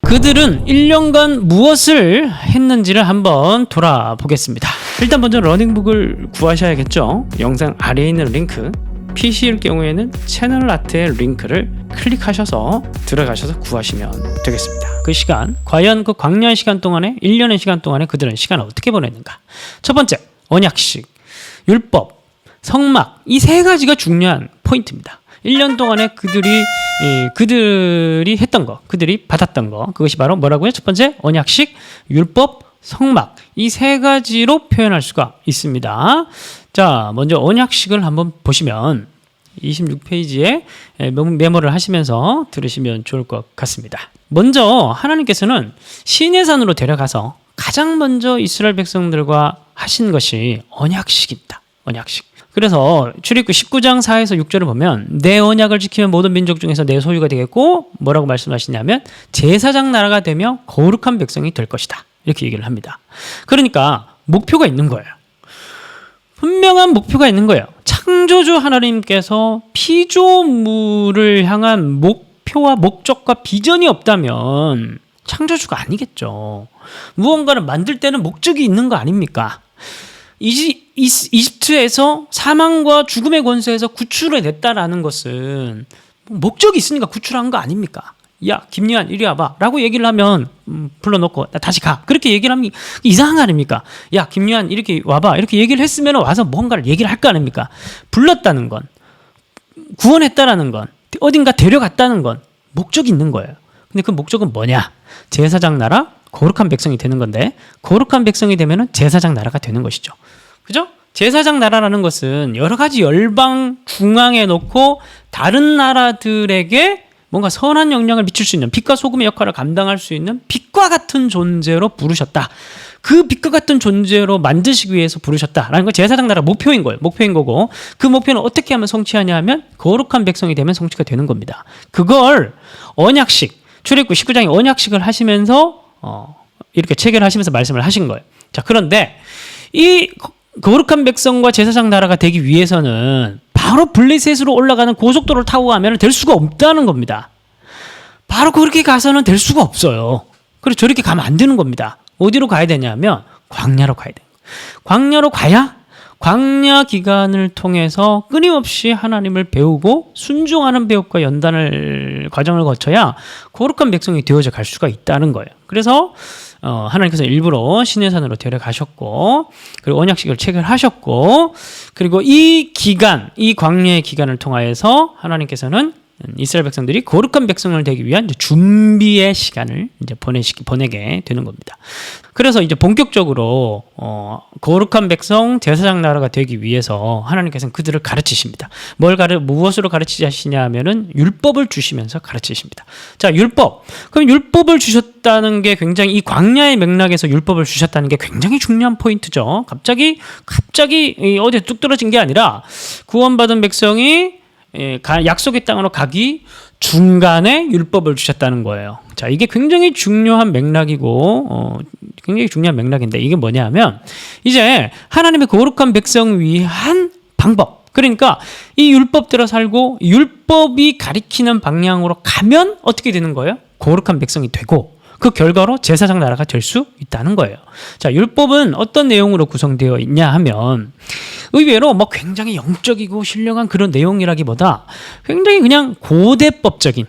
그들은 1년간 무엇을 했는지를 한번 돌아보겠습니다. 일단 먼저 러닝북을 구하셔야겠죠. 영상 아래에 있는 링크, PC일 경우에는 채널 아트의 링크를 클릭하셔서 들어가셔서 구하시면 되겠습니다. 그 시간, 과연 그 광야의 시간 동안에 1년의 시간 동안에 그들은 시간을 어떻게 보냈는가. 첫 번째, 언약식, 율법, 성막, 이 세 가지가 중요한 포인트입니다. 1년 동안에 그들이 했던 거, 그들이 받았던 거, 그것이 바로 뭐라고요? 첫 번째, 언약식, 율법, 성막, 이 세 가지로 표현할 수가 있습니다. 자, 먼저 언약식을 한번 보시면 26페이지에 메모를 하시면서 들으시면 좋을 것 같습니다. 먼저 하나님께서는 시내산으로 데려가서 가장 먼저 이스라엘 백성들과 하신 것이 언약식입니다. 언약식. 그래서 출애굽기 19장 4에서 6절을 보면 내 언약을 지키면 모든 민족 중에서 내 소유가 되겠고, 뭐라고 말씀하시냐면 제사장 나라가 되며 거룩한 백성이 될 것이다, 이렇게 얘기를 합니다. 그러니까 목표가 있는 거예요. 분명한 목표가 있는 거예요. 창조주 하나님께서 피조물을 향한 목표와 목적과 비전이 없다면 창조주가 아니겠죠. 무언가를 만들 때는 목적이 있는 거 아닙니까? 이집트에서 사망과 죽음의 권세에서 구출을 냈다라는 것은 목적이 있으니까 구출한 거 아닙니까? 야, 김유한 이리 와봐 라고 얘기를 하면 불러놓고 나 다시 가, 그렇게 얘기를 하면 이상한 거 아닙니까? 야, 김유한 이렇게 와봐, 이렇게 얘기를 했으면 와서 뭔가를 얘기를 할 거 아닙니까? 불렀다는 건, 구원했다라는 건, 어딘가 데려갔다는 건 목적이 있는 거예요. 근데 그 목적은 뭐냐? 제사장 나라, 거룩한 백성이 되는 건데, 거룩한 백성이 되면은 제사장 나라가 되는 것이죠. 그죠? 제사장 나라라는 것은 여러 가지 열방 중앙에 놓고 다른 나라들에게 뭔가 선한 영향을 미칠 수 있는, 빛과 소금의 역할을 감당할 수 있는 빛과 같은 존재로 부르셨다. 그 빛과 같은 존재로 만드시기 위해서 부르셨다라는 건 제사장 나라 목표인 거예요. 목표인 거고, 그 목표는 어떻게 하면 성취하냐 하면 거룩한 백성이 되면 성취가 되는 겁니다. 그걸 언약식, 출애굽기 19장에 언약식을 하시면서 이렇게 체결하시면서 말씀을 하신 거예요. 자, 그런데 이 거룩한 백성과 제사장 나라가 되기 위해서는 바로 블레셋으로 올라가는 고속도로를 타고 가면 될 수가 없다는 겁니다. 바로 그렇게 가서는 될 수가 없어요. 그래서 저렇게 가면 안 되는 겁니다. 어디로 가야 되냐면 광야로 가야 돼요. 광야로 가야 광야 기간을 통해서 끊임없이 하나님을 배우고 순종하는 배움과 연단을 과정을 거쳐야 거룩한 백성이 되어져 갈 수가 있다는 거예요. 그래서 하나님께서 일부러 시내산으로 데려가셨고, 그리고 언약식을 체결하셨고, 그리고 이 기간, 이 광야의 기간을 통하여서 하나님께서는 이스라엘 백성들이 거룩한 백성을 되기 위한 이제 준비의 시간을 이제 보내게 되는 겁니다. 그래서 이제 본격적으로 거룩한 백성, 제사장 나라가 되기 위해서 하나님께서는 그들을 가르치십니다. 무엇으로 가르치시냐 하면은 율법을 주시면서 가르치십니다. 자, 율법. 그럼 율법을 주셨다는 게 굉장히, 이 광야의 맥락에서 율법을 주셨다는 게 굉장히 중요한 포인트죠. 갑자기 어디에 뚝 떨어진 게 아니라 구원받은 백성이 약속의 땅으로 가기 중간에 율법을 주셨다는 거예요. 자, 이게 굉장히 중요한 맥락이고, 굉장히 중요한 맥락인데, 이게 뭐냐 하면 이제 하나님의 거룩한 백성 위한 방법, 그러니까 이 율법대로 살고 율법이 가리키는 방향으로 가면 어떻게 되는 거예요? 거룩한 백성이 되고, 그 결과로 제사장 나라가 될 수 있다는 거예요. 자, 율법은 어떤 내용으로 구성되어 있냐 하면 의외로 뭐 굉장히 영적이고 신령한 그런 내용이라기보다 굉장히 그냥 고대법적인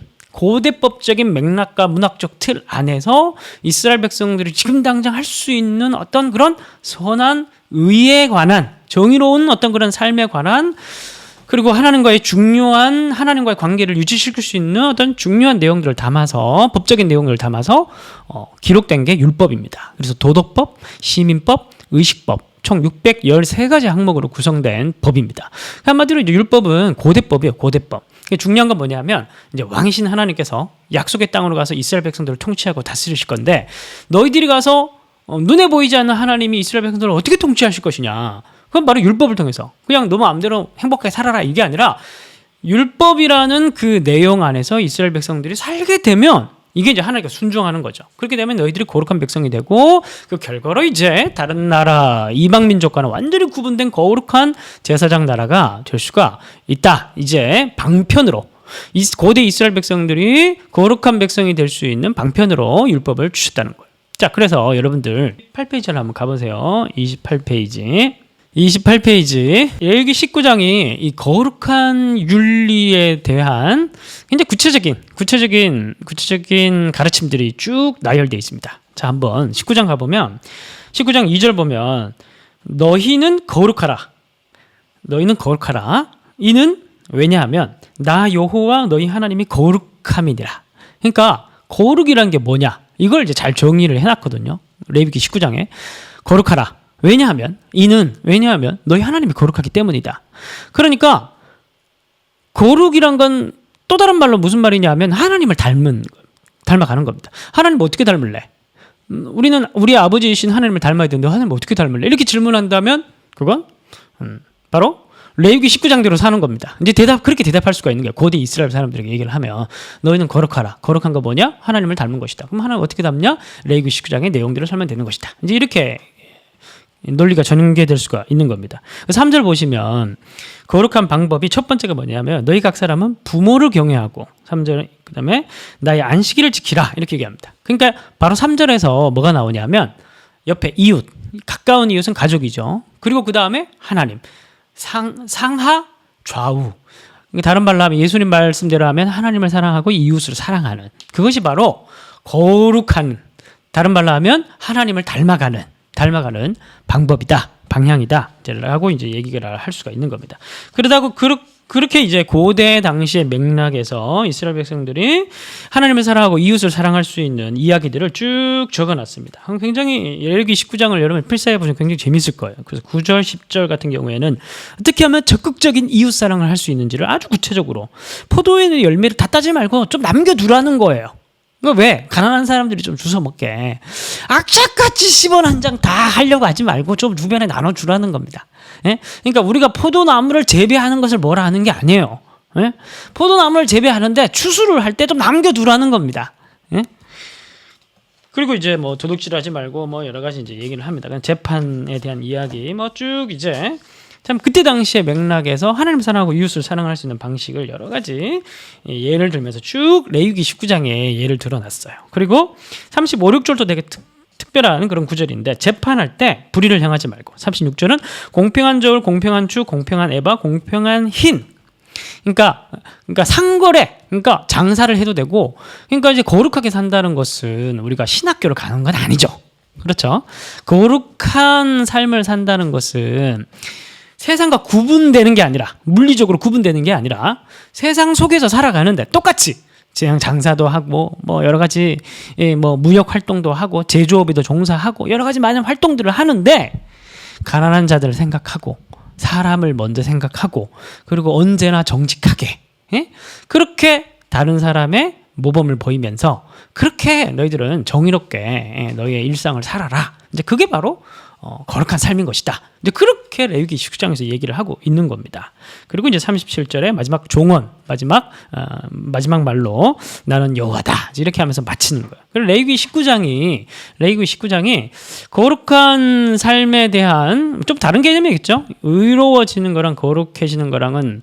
맥락과 문학적 틀 안에서 이스라엘 백성들이 지금 당장 할 수 있는 어떤 그런 선한 의에 관한, 정의로운 어떤 그런 삶에 관한, 그리고 하나님과의 관계를 유지시킬 수 있는 어떤 중요한 내용들을 담아서, 법적인 내용들을 담아서 기록된 게 율법입니다. 그래서 도덕법, 시민법, 의식법, 총 613가지 항목으로 구성된 법입니다. 한마디로 이제 율법은 고대법이에요. 고대법. 중요한 건 뭐냐면 이제 왕이신 하나님께서 약속의 땅으로 가서 이스라엘 백성들을 통치하고 다스리실 건데, 너희들이 가서 눈에 보이지 않는 하나님이 이스라엘 백성들을 어떻게 통치하실 것이냐. 그건 바로 율법을 통해서 그냥 너 마음대로 행복하게 살아라, 이게 아니라 율법이라는 그 내용 안에서 이스라엘 백성들이 살게 되면 이게 이제 하나님께 순종하는 거죠. 그렇게 되면 너희들이 거룩한 백성이 되고, 그 결과로 이제 다른 나라, 이방 민족과는 완전히 구분된 거룩한 제사장 나라가 될 수가 있다. 이제 방편으로 고대 이스라엘 백성들이 거룩한 백성이 될 수 있는 방편으로 율법을 주셨다는 거예요. 자, 그래서 여러분들 28페이지를 한번 가보세요. 28페이지. 레위기 19장이 이 거룩한 윤리에 대한 굉장히 구체적인 가르침들이 쭉 나열되어 있습니다. 자, 한번 19장 가보면 19장 2절 보면 너희는 거룩하라. 이는 왜냐하면 나 여호와 너희 하나님이 거룩함이니라. 그러니까 거룩이란 게 뭐냐? 이걸 이제 잘 정의를 해놨거든요. 레위기 19장에 거룩하라. 왜냐하면 너희 하나님이 거룩하기 때문이다. 그러니까 거룩이란 건 또 다른 말로 무슨 말이냐 하면 하나님을 닮아가는 겁니다. 하나님 어떻게 닮을래? 우리는 우리 아버지이신 하나님을 닮아야 되는데 하나님 어떻게 닮을래? 이렇게 질문한다면 그건 바로 레위기 19장대로 사는 겁니다. 이제 그렇게 대답할 수가 있는 거예요. 고대 이스라엘 사람들에게 얘기를 하면 너희는 거룩하라. 거룩한 거 뭐냐? 하나님을 닮은 것이다. 그럼 하나님 어떻게 닮냐? 레위기 19장의 내용대로 살면 되는 것이다. 이제 이렇게 논리가 전개될 수가 있는 겁니다. 3절 보시면 거룩한 방법이 첫 번째가 뭐냐면 너희 각 사람은 부모를 경외하고 3절 그다음에 나의 안식일을 지키라 이렇게 얘기합니다. 그러니까 바로 3절에서 뭐가 나오냐면 옆에 이웃, 가까운 이웃은 가족이죠. 그리고 그다음에 하나님, 상하 좌우. 다른 말로 하면 예수님 말씀대로 하면 하나님을 사랑하고 이웃을 사랑하는 그것이 바로 거룩한, 다른 말로 하면 하나님을 닮아가는 방법이다, 방향이다 라고 이제 얘기를 할 수가 있는 겁니다. 그러다고 그렇게 이제 고대 당시의 맥락에서 이스라엘 백성들이 하나님을 사랑하고 이웃을 사랑할 수 있는 이야기들을 쭉 적어놨습니다. 굉장히 레위기 19장을 여러분 필사해 보시면 굉장히 재밌을 거예요. 그래서 9절, 10절 같은 경우에는 어떻게 하면 적극적인 이웃 사랑을 할 수 있는지를 아주 구체적으로 포도의 열매를 다 따지 말고 좀 남겨두라는 거예요. 왜? 가난한 사람들이 좀 주워 먹게 악착같이 10원 한 장 다 하려고 하지 말고 좀 주변에 나눠주라는 겁니다. 예? 그러니까 우리가 포도나무를 재배하는 것을 뭐라 하는 게 아니에요. 예? 포도나무를 재배하는데 추수를 할 때 좀 남겨두라는 겁니다. 예? 그리고 이제 뭐 도둑질하지 말고 뭐 여러 가지 이제 얘기를 합니다. 재판에 대한 이야기 뭐 쭉 이제 참 그때 당시의 맥락에서 하나님 사랑하고 이웃을 사랑할 수 있는 방식을 여러 가지 예를 들면서 쭉 레위기 19장에 예를 들어놨어요. 그리고 35, 6절도 되게 특별한 그런 구절인데 재판할 때 불의를 향하지 말고 36절은 공평한 저울, 공평한 추, 공평한 에바, 공평한 흰. 그러니까 상거래, 그러니까 장사를 해도 되고, 그러니까 이제 거룩하게 산다는 것은 우리가 신학교를 가는 건 아니죠. 그렇죠? 거룩한 삶을 산다는 것은 세상과 구분되는 게 아니라, 물리적으로 구분되는 게 아니라 세상 속에서 살아가는데 똑같이 그냥 장사도 하고 뭐 여러 가지 뭐 무역 활동도 하고 제조업에도 종사하고 여러 가지 많은 활동들을 하는데 가난한 자들을 생각하고 사람을 먼저 생각하고 그리고 언제나 정직하게 그렇게 다른 사람의 모범을 보이면서 그렇게 너희들은 정의롭게 너희의 일상을 살아라. 이제 그게 바로 거룩한 삶인 것이다. 이제 그렇게 레위기 19장에서 얘기를 하고 있는 겁니다. 그리고 이제 37절에 마지막 종언, 마지막 말로 나는 여호와다. 이렇게 하면서 마치는 거예요. 그리고 레위기 19장이 거룩한 삶에 대한 좀 다른 개념이겠죠. 의로워지는 거랑 거룩해지는 거랑은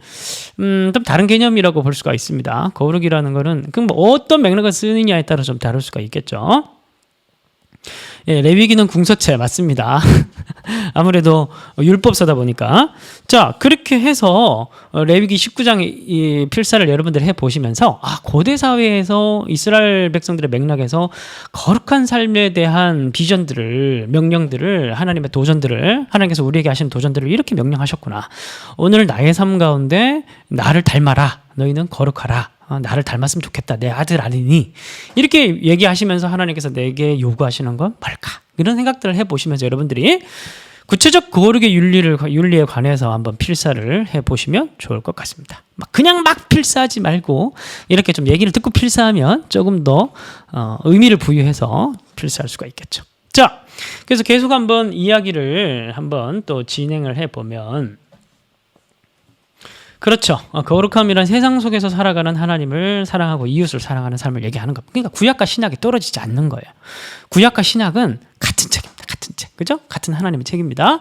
좀 다른 개념이라고 볼 수가 있습니다. 거룩이라는 거는 그 뭐 어떤 맥락을 쓰느냐에 따라 좀 다를 수가 있겠죠. 예, 레위기는 궁서체 맞습니다. 아무래도 율법서다 보니까. 자, 그렇게 해서 레위기 19장의 이 필사를 여러분들 해보시면서 고대 사회에서 이스라엘 백성들의 맥락에서 거룩한 삶에 대한 비전들을, 명령들을, 하나님의 도전들을, 하나님께서 우리에게 하시는 도전들을 이렇게 명령하셨구나. 오늘 나의 삶 가운데 나를 닮아라. 너희는 거룩하라. 나를 닮았으면 좋겠다. 내 아들 아니니. 이렇게 얘기하시면서 하나님께서 내게 요구하시는 건 뭘까? 이런 생각들을 해보시면서 여러분들이 구체적 거룩의 윤리에 관해서 한번 필사를 해보시면 좋을 것 같습니다. 그냥 막 필사하지 말고 이렇게 좀 얘기를 듣고 필사하면 조금 더 의미를 부여해서 필사할 수가 있겠죠. 자, 그래서 계속 한번 이야기를 한번 또 진행을 해보면 그렇죠. 거룩함이란 세상 속에서 살아가는 하나님을 사랑하고 이웃을 사랑하는 삶을 얘기하는 겁니다. 그러니까 구약과 신약이 떨어지지 않는 거예요. 구약과 신약은 같은 책입니다. 같은 책. 그죠? 같은 하나님의 책입니다.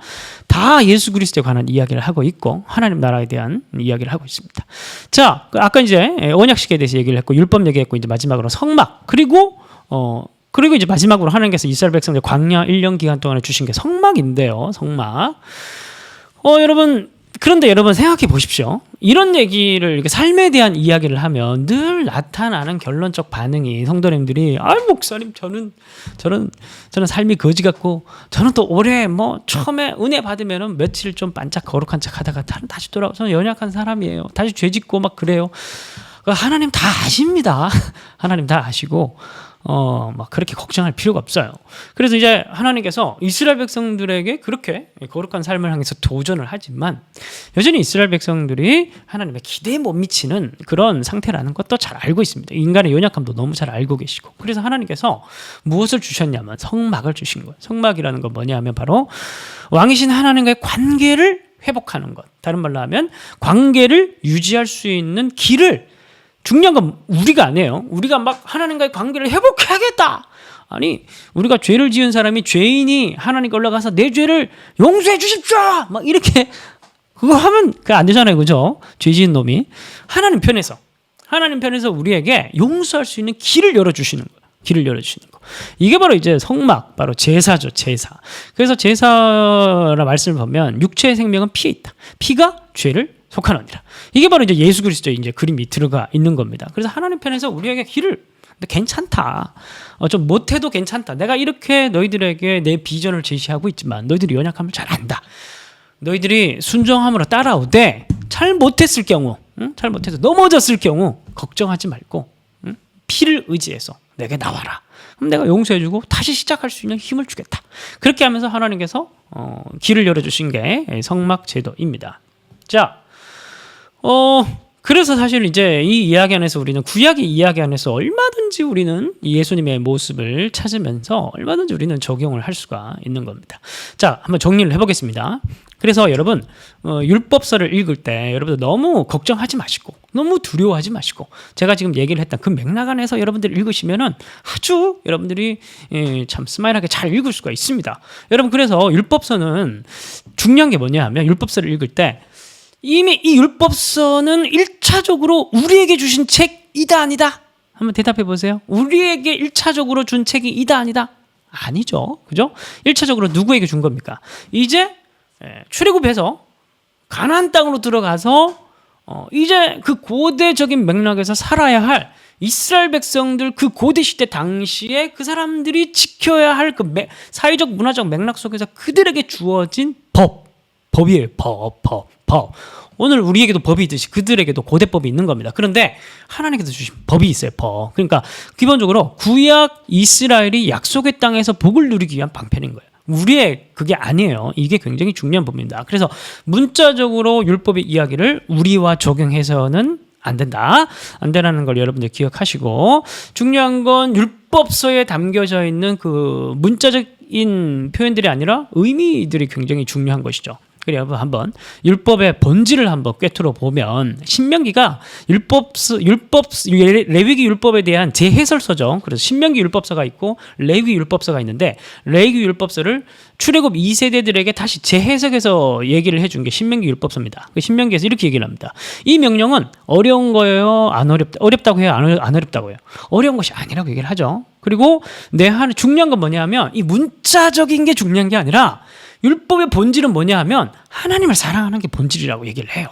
다 예수 그리스도에 관한 이야기를 하고 있고 하나님 나라에 대한 이야기를 하고 있습니다. 자, 아까 이제 언약식에 대해서 얘기를 했고 율법 얘기했고 이제 마지막으로 성막 그리고 이제 마지막으로 하나님께서 이스라엘 백성들 광야 1년 기간 동안에 주신 게 성막인데요. 성막. 여러분 그런데 여러분 생각해 보십시오. 이런 얘기를 이렇게 삶에 대한 이야기를 하면 늘 나타나는 결론적 반응이 성도님들이 목사님 저는 삶이 거지 같고 저는 또 올해 처음에 은혜 받으면은 며칠 좀 반짝 거룩한 척 하다가 다시 돌아와서 연약한 사람이에요. 다시 죄 짓고 막 그래요. 하나님 다 아십니다. 하나님 다 아시고 막 그렇게 걱정할 필요가 없어요. 그래서 이제 하나님께서 이스라엘 백성들에게 그렇게 거룩한 삶을 향해서 도전을 하지만 여전히 이스라엘 백성들이 하나님의 기대에 못 미치는 그런 상태라는 것도 잘 알고 있습니다. 인간의 연약함도 너무 잘 알고 계시고 그래서 하나님께서 무엇을 주셨냐면 성막을 주신 거예요. 성막이라는 건 뭐냐면 바로 왕이신 하나님과의 관계를 회복하는 것. 다른 말로 하면 관계를 유지할 수 있는 길을 중요한 건 우리가 아니에요. 우리가 막 하나님과의 관계를 회복해야겠다. 아니 우리가 죄를 지은 사람이 죄인이 하나님께 올라가서 내 죄를 용서해 주십시오. 막 이렇게 그거 하면 그게 안 되잖아요. 그죠? 죄 지은 놈이 하나님 편에서 우리에게 용서할 수 있는 길을 열어주시는 거예요. 길을 열어주시는 거. 이게 바로 이제 성막, 바로 제사죠. 제사. 그래서 제사라 말씀을 보면 육체의 생명은 피에 있다. 피가 죄를 속하느니라. 이게 바로 이제 예수 그리스도의 이제 그림이 들어가 있는 겁니다. 그래서 하나님 편에서 우리에게 길을 근데 괜찮다. 좀 못해도 괜찮다. 내가 이렇게 너희들에게 내 비전을 제시하고 있지만 너희들이 연약함을 잘 안다. 너희들이 순종함으로 따라오되 잘 못했을 경우, 잘 못해서 넘어졌을 경우 걱정하지 말고 피를 의지해서 내게 나와라. 그럼 내가 용서해주고 다시 시작할 수 있는 힘을 주겠다. 그렇게 하면서 하나님께서 길을 열어주신 게 성막 제도입니다. 자. 그래서 사실 이제 이 이야기 안에서 우리는 구약의 이야기 안에서 얼마든지 우리는 예수님의 모습을 찾으면서 얼마든지 우리는 적용을 할 수가 있는 겁니다. 자, 한번 정리를 해보겠습니다. 그래서 여러분 율법서를 읽을 때 여러분들 너무 걱정하지 마시고 너무 두려워하지 마시고 제가 지금 얘기를 했던 그 맥락 안에서 여러분들이 읽으시면은 아주 여러분들이 참 스마일하게 잘 읽을 수가 있습니다. 여러분 그래서 율법서는 중요한 게 뭐냐 하면 율법서를 읽을 때 이미 이 율법서는 1차적으로 우리에게 주신 책이다 아니다? 한번 대답해 보세요. 우리에게 1차적으로 준 책이 이다 아니다? 아니죠. 그죠? 1차적으로 누구에게 준 겁니까? 이제 출애굽해서 가나안 땅으로 들어가서 이제 그 고대적인 맥락에서 살아야 할 이스라엘 백성들 그 고대 시대 당시에 그 사람들이 지켜야 할 그 사회적 문화적 맥락 속에서 그들에게 주어진 법이에요. 법. 오늘 우리에게도 법이 있듯이 그들에게도 고대법이 있는 겁니다. 그런데 하나님께서 주신 법이 있어요. 법. 그러니까 기본적으로 구약 이스라엘이 약속의 땅에서 복을 누리기 위한 방편인 거예요. 우리의 그게 아니에요. 이게 굉장히 중요한 법입니다. 그래서 문자적으로 율법의 이야기를 우리와 적용해서는 안 된다. 안 되라는 걸 여러분들 기억하시고 중요한 건 율법서에 담겨져 있는 그 문자적인 표현들이 아니라 의미들이 굉장히 중요한 것이죠. 그래 여러분 한번 율법의 본질을 한번 꿰뚫어 보면 신명기가 레위기 율법에 대한 재해설서죠. 그래서 신명기 율법서가 있고 레위기 율법서가 있는데 레위기 율법서를 출애굽 2세대들에게 다시 재해석해서 얘기를 해준 게 신명기 율법서입니다. 그 신명기에서 이렇게 얘기를 합니다. 이 명령은 어려운 거예요? 안 어렵다고 해요? 안 어렵다고 해요? 어려운 것이 아니라고 얘기를 하죠. 그리고 중요한 건 뭐냐면 이 문자적인 게 중요한 게 아니라 율법의 본질은 뭐냐 하면 하나님을 사랑하는 게 본질이라고 얘기를 해요.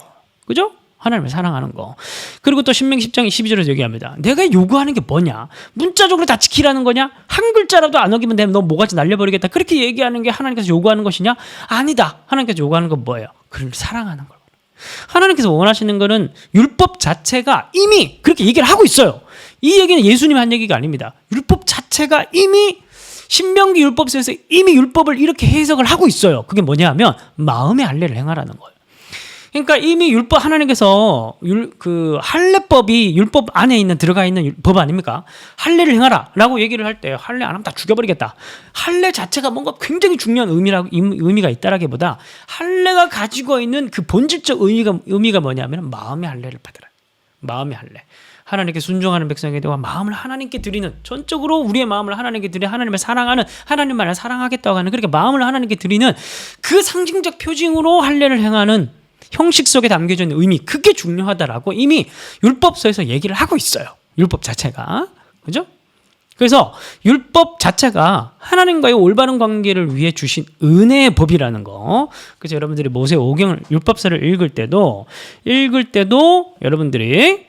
그죠? 하나님을 사랑하는 거. 그리고 또 신명기 10장 12절에서 얘기합니다. 내가 요구하는 게 뭐냐? 문자적으로 다 지키라는 거냐? 한 글자라도 안 어기면 내가 너 뭐가지 날려버리겠다. 그렇게 얘기하는 게 하나님께서 요구하는 것이냐? 아니다. 하나님께서 요구하는 건 뭐예요? 그를 사랑하는 걸. 하나님께서 원하시는 거는 율법 자체가 이미 그렇게 얘기를 하고 있어요. 이 얘기는 예수님이 한 얘기가 아닙니다. 율법 자체가 이미 신명기 율법서에서 이미 율법을 이렇게 해석을 하고 있어요. 그게 뭐냐 하면 마음의 할례를 행하라는 거예요. 그러니까 이미 율법 하나님께서 그 할례법이 율법 안에 들어가 있는 법 아닙니까? 할례를 행하라라고 얘기를 할 때 할례 안 하면 다 죽여버리겠다. 할례 자체가 뭔가 굉장히 중요한 의미가 있다라기보다 할례가 가지고 있는 그 본질적 의미가 뭐냐면 마음의 할례를 받으라. 마음의 할례. 하나님께 순종하는 백성에게 되고 마음을 하나님께 드리는, 전적으로 우리의 마음을 하나님께 드리는, 하나님을 사랑하는, 하나님만을 사랑하겠다고 하는 그렇게 마음을 하나님께 드리는 그 상징적 표징으로 할례를 행하는 형식 속에 담겨져 있는 의미, 그게 중요하다라고 이미 율법서에서 얘기를 하고 있어요. 율법 자체가. 그죠? 그래서 율법 자체가 하나님과의 올바른 관계를 위해 주신 은혜의 법이라는 거. 그래서 여러분들이 모세 오경을, 율법서를 읽을 때도 여러분들이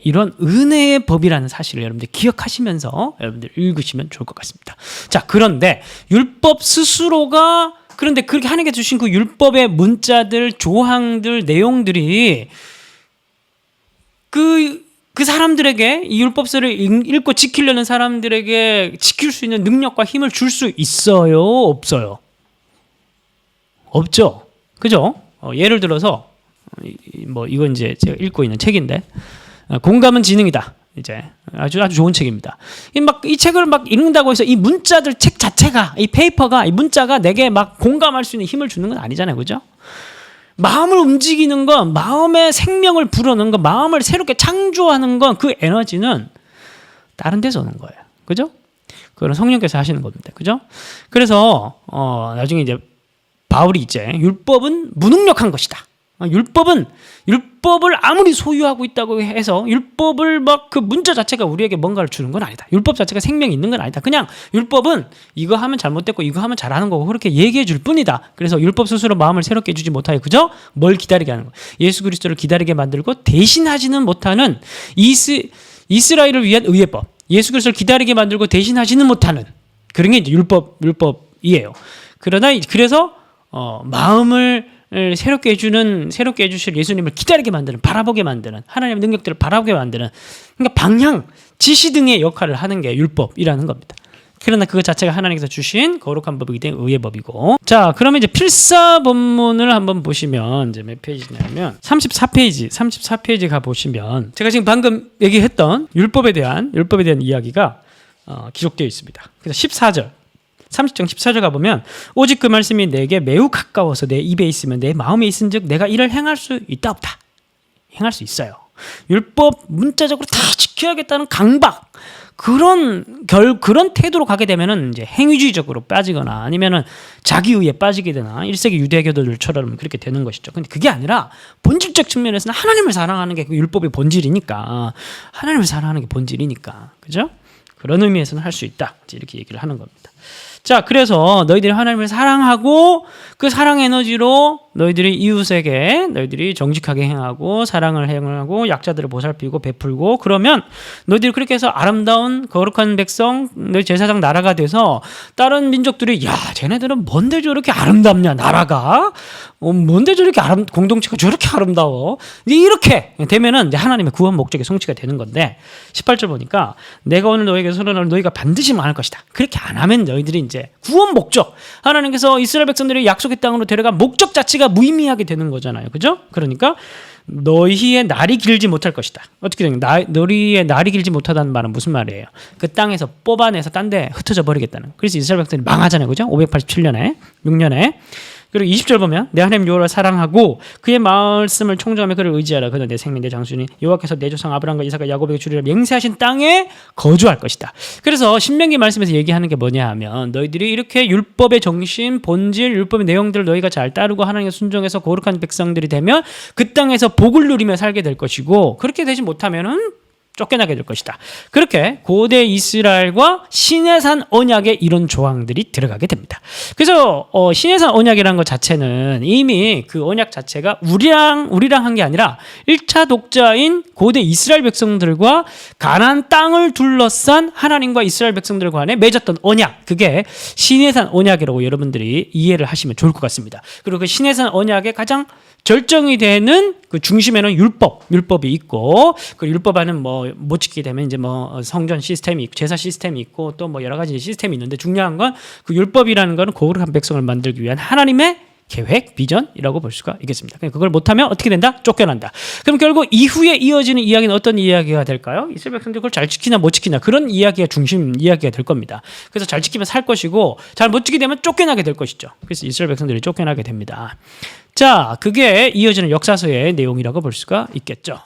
이런 은혜의 법이라는 사실을 여러분들이 기억하시면서 여러분들 읽으시면 좋을 것 같습니다. 자, 그런데 율법 스스로가, 그런데 그렇게 하나님께 주신 그 율법의 문자들, 조항들, 내용들이 그 사람들에게, 이 율법서를 읽고 지키려는 사람들에게 지킬 수 있는 능력과 힘을 줄 수 있어요? 없어요? 없죠? 그죠? 예를 들어서, 이건 이제 제가 읽고 있는 책인데, 공감은 지능이다. 이제 아주 좋은 책입니다. 이 책을 막 읽는다고 해서 이 문자들, 책 자체가, 이 페이퍼가, 이 문자가 내게 막 공감할 수 있는 힘을 주는 건 아니잖아요. 그죠? 마음을 움직이는 건, 마음의 생명을 불어넣는 건, 마음을 새롭게 창조하는 건, 그 에너지는 다른 데서 오는 거예요. 그죠? 그건 성령께서 하시는 겁니다. 그죠? 그래서 나중에 이제 바울이 이제 율법은 무능력한 것이다. 율법을 아무리 소유하고 있다고 해서 율법을 막 그 문자 자체가 우리에게 뭔가를 주는 건 아니다. 율법 자체가 생명이 있는 건 아니다. 그냥 율법은 이거 하면 잘못됐고 이거 하면 잘하는 거고 그렇게 얘기해 줄 뿐이다. 그래서 율법 스스로 마음을 새롭게 해주지 못하여 그저 뭘 기다리게 하는 거. 예수 그리스도를 기다리게 만들고 대신하지는 못하는 이스라엘을 위한 의회법. 예수 그리스도를 기다리게 만들고 대신하지는 못하는 그런 게 이제 율법이에요. 그래서 마음을 새롭게 해주실 예수님을 기다리게 만드는, 바라보게 만드는, 하나님의 능력들을 바라보게 만드는, 그러니까 방향, 지시 등의 역할을 하는 게 율법이라는 겁니다. 그러나 그것 자체가 하나님께서 주신 거룩한 법이기 때문에 의의 법이고. 자, 그러면 이제 필사 본문을 한번 보시면 이제 몇 페이지냐면 34페이지 가 보시면 제가 지금 방금 얘기했던 율법에 대한 이야기가 기록되어 있습니다. 그래서 14절. 30장 14절 가보면 오직 그 말씀이 내게 매우 가까워서 내 입에 있으면 내 마음에 있은즉 내가 이를 행할 수 있다 없다. 행할 수 있어요. 율법 문자적으로 다 지켜야겠다는 강박, 그런 태도로 가게 되면은 이제 행위주의적으로 빠지거나 아니면은 자기의에 빠지게 되나 1세기 유대교도들처럼 그렇게 되는 것이죠. 근데 그게 아니라 본질적 측면에서는 하나님을 사랑하는 게 그 율법의 본질이니까, 그죠? 그런 의미에서는 할 수 있다. 이렇게 얘기를 하는 겁니다. 자, 그래서 너희들이 하나님을 사랑하고 그 사랑 에너지로 너희들이 이웃에게 너희들이 정직하게 행하고 사랑을 행하고 약자들을 보살피고 베풀고, 그러면 너희들이 그렇게 해서 아름다운 거룩한 백성, 너희 제사장 나라가 돼서 다른 민족들이 야, 쟤네들은 뭔데 저렇게 아름답냐, 나라가 뭔데 저렇게 공동체가 저렇게 아름다워, 이렇게 되면은 이제 하나님의 구원 목적이 성취가 되는 건데, 18절 보니까 내가 오늘 너희에게 선언하는 너희가 반드시 망할 것이다. 그렇게 안 하면 너희들이 이제 구원 목적, 하나님께서 이스라엘 백성들이 약속의 땅으로 데려간 목적 자체가 무의미하게 되는 거잖아요. 그죠? 그러니까 너희의 날이 길지 못할 것이다. 어떻게 되는 거예요? 너희의 날이 길지 못하다는 말은 무슨 말이에요? 그 땅에서 뽑아내서 딴 데 흩어져 버리겠다는. 그래서 이스라엘 백성들이 망하잖아요. 그죠? 587년에 6년에. 그리고 20절 보면 내 하나님 여호와를 사랑하고 그의 말씀을 청정하며 그를 의지하라. 그는 내 생명 내 장수니 여호와께서 내 조상 아브라함과 이삭과 야곱에게 주리라 맹세하신 땅에 거주할 것이다. 그래서 신명기 말씀에서 얘기하는 게 뭐냐 하면 너희들이 이렇게 율법의 정신, 본질, 율법의 내용들을 너희가 잘 따르고 하나님께 순종해서 거룩한 백성들이 되면 그 땅에서 복을 누리며 살게 될 것이고, 그렇게 되지 못하면은 쫓겨나게 될 것이다. 그렇게 고대 이스라엘과 시내산 언약에 이런 조항들이 들어가게 됩니다. 그래서 시내산 언약이라는 것 자체는 이미 그 언약 자체가 우리랑 한 게 아니라 1차 독자인 고대 이스라엘 백성들과 가나안 땅을 둘러싼 하나님과 이스라엘 백성들 간에 맺었던 언약, 그게 시내산 언약이라고 여러분들이 이해를 하시면 좋을 것 같습니다. 그리고 그 시내산 언약의 가장 절정이 되는 그 중심에는 율법이 있고, 그 율법 안은 못 지키게 되면 이제 성전 시스템이 있고, 제사 시스템이 있고, 또 여러 가지 시스템이 있는데, 중요한 건 그 율법이라는 거는 거룩한 백성을 만들기 위한 하나님의 계획, 비전이라고 볼 수가 있겠습니다. 그걸 못하면 어떻게 된다? 쫓겨난다. 그럼 결국 이후에 이어지는 이야기는 어떤 이야기가 될까요? 이스라엘 백성들이 그걸 잘 지키나 못 지키나, 그런 이야기가 중심 이야기가 될 겁니다. 그래서 잘 지키면 살 것이고, 잘 못 지키게 되면 쫓겨나게 될 것이죠. 그래서 이스라엘 백성들이 쫓겨나게 됩니다. 자, 그게 이어지는 역사서의 내용이라고 볼 수가 있겠죠.